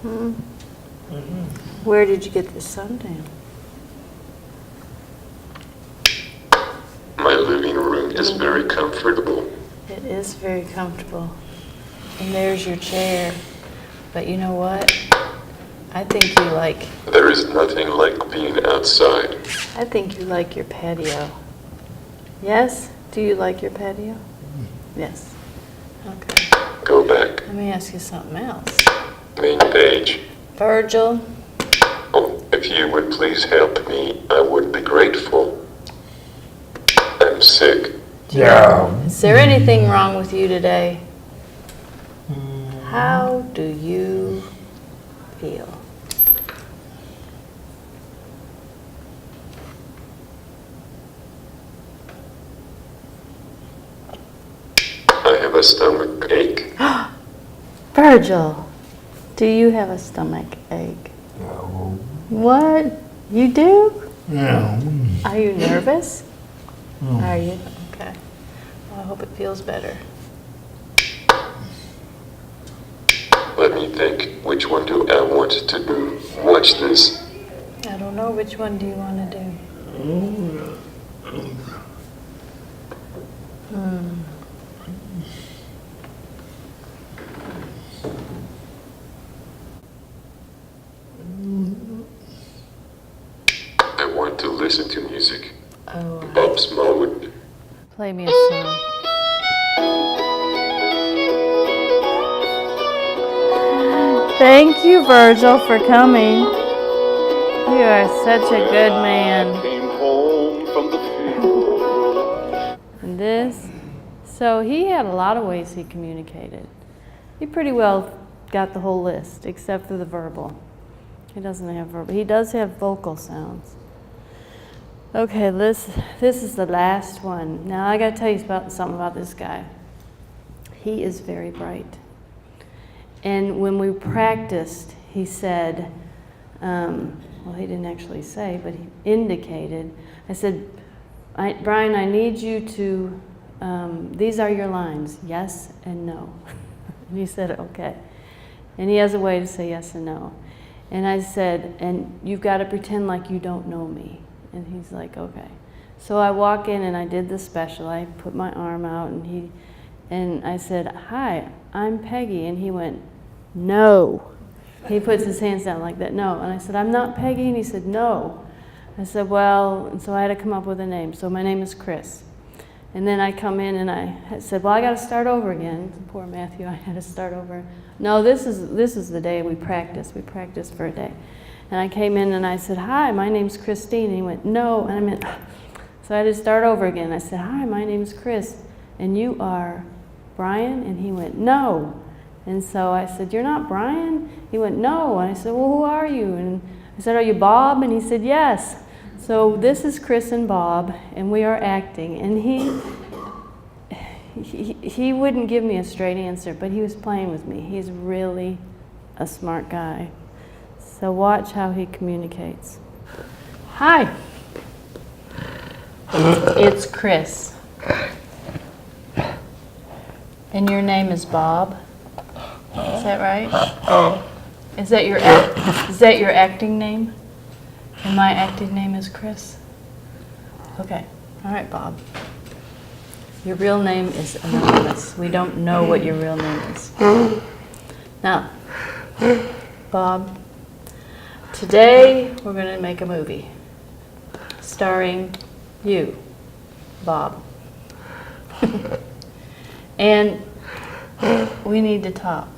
Hmm? Where did you get this suntan? My living room is very comfortable. It is very comfortable. And there's your chair. But you know what? I think you like, There is nothing like being outside. I think you like your patio. Yes? Do you like your patio? Yes. Okay. Go back. Let me ask you something else. Main page. Virgil, Oh, if you would please help me, I would be grateful. I'm sick. is there anything wrong with you today? How do you feel? I have a stomach ache. Virgil, do you have a stomach ache? No. What? You do? No. Are you nervous? Are you? Okay. Well, I hope it feels better. Let me think. Which one do I want to do? Watch this. I don't know, which one do you want to do? I want to listen to music. Oh, Bob Smallwood. Play me a song. Thank you, Virgil, for coming. You are such a good man. Came home from the field. And this, so he had a lot of ways he communicated. He pretty well got the whole list, except for the verbal. He doesn't have verbal. He does have vocal sounds. Okay, this is the last one. Now I got to tell you something about this guy. He is very bright. And when we practiced, he said, well, he didn't actually say, but he indicated. I said, Brian, I need you to, these are your lines, yes and no. And he said, okay. And he has a way to say yes and no. And I said, and you've got to pretend like you don't know me. And he's like, okay. So I walk in and I did the special. I put my arm out and I said, hi, I'm Peggy. And he went, no. He puts his hands down like that, no. And I said, I'm not Peggy. And he said, no. I said, well, and so I had to come up with a name. So my name is Chris. And then I come in and I said, well, I got to start over again. Poor Matthew, I had to start over. No, this is the day we practiced. We practiced for a day. And I came in and I said, hi, my name's Christine. And he went, no. And I meant, so I had to start over again. I said, hi, my name's Chris. And you are Brian? And he went, no. And so I said, you're not Brian? He went, no. And I said, well, who are you? And I said, are you Bob? And he said, yes. So this is Chris and Bob, and we are acting. And he wouldn't give me a straight answer, but he was playing with me. He's really a smart guy. So watch how he communicates. Hi. It's Chris. And your name is Bob? Is that right? Is that your acting name? And my acting name is Chris? Okay. All right, Bob. Your real name is anonymous. We don't know what your real name is. Now, Bob, today we're going to make a movie starring you, Bob. And we need to talk.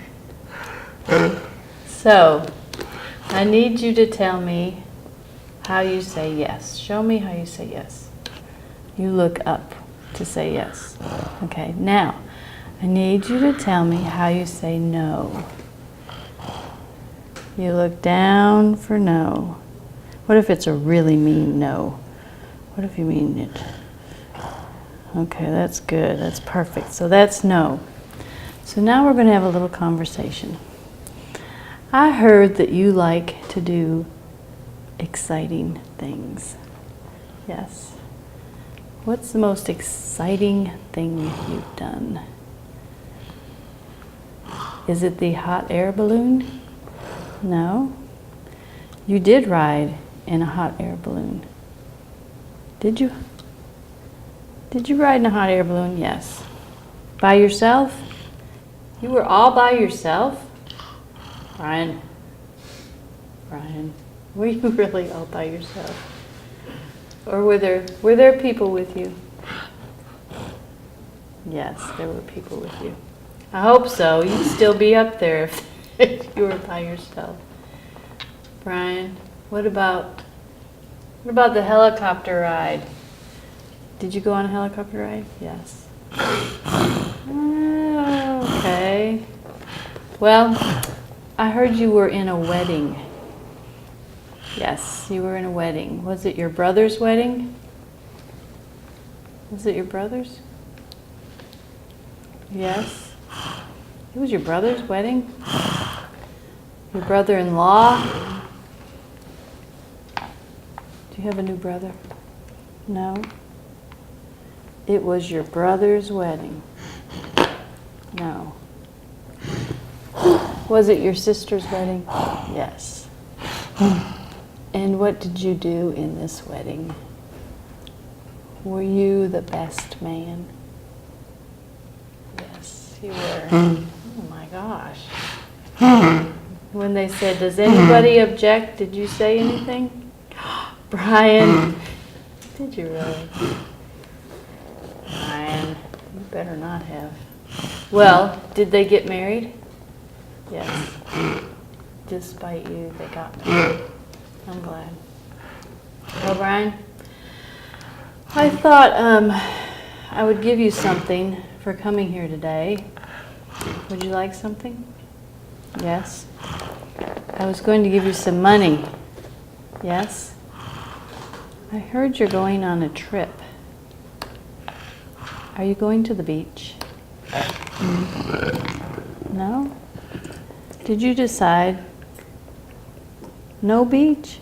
So, I need you to tell me how you say yes. Show me how you say yes. You look up to say yes. Okay, now, I need you to tell me how you say no. You look down for no. What if it's a really mean no? What if you mean it? Okay, that's good. That's perfect. So that's no. So now we're going to have a little conversation. I heard that you like to do exciting things. Yes. What's the most exciting thing you've done? Is it the hot air balloon? No. You did ride in a hot air balloon. Did you? Did you ride in a hot air balloon? Yes. By yourself? You were all by yourself? Brian, were you really all by yourself? Or were there people with you? Yes, there were people with you. I hope so. You'd still be up there if you were by yourself. Brian, what about the helicopter ride? Did you go on a helicopter ride? Yes. Okay. Well, I heard you were in a wedding. Yes, you were in a wedding. Was it your brother's wedding? Was it your brother's? Yes. It was your brother's wedding? Your brother-in-law? Do you have a new brother? No. It was your brother's wedding. No. Was it your sister's wedding? Yes. And what did you do in this wedding? Were you the best man? Yes, you were. Oh my gosh. When they said, does anybody object, did you say anything? Brian, did you really? Brian, you better not have. Well, did they get married? Yes. Despite you, they got married. I'm glad. Well, Brian, I thought I would give you something for coming here today. Would you like something? Yes. I was going to give you some money. Yes. I heard you're going on a trip. Are you going to the beach? No? Did you decide? No beach?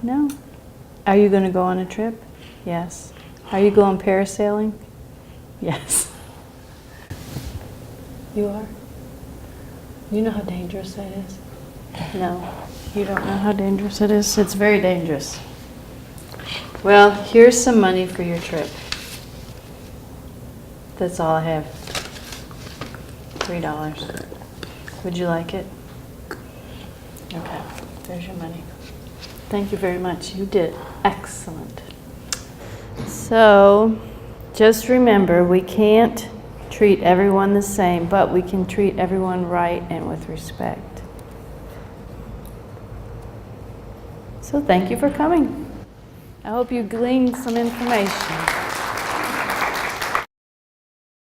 No. Are you going to go on a trip? Yes. Are you going parasailing? Yes. You are? You know how dangerous that is? No. You don't know how dangerous it is? It's very dangerous. Well, here's some money for your trip. That's all I have. $3. Would you like it? Okay, there's your money. Thank you very much. You did excellent. So, just remember, we can't treat everyone the same, but we can treat everyone right and with respect. So thank you for coming. I hope you gleaned some information.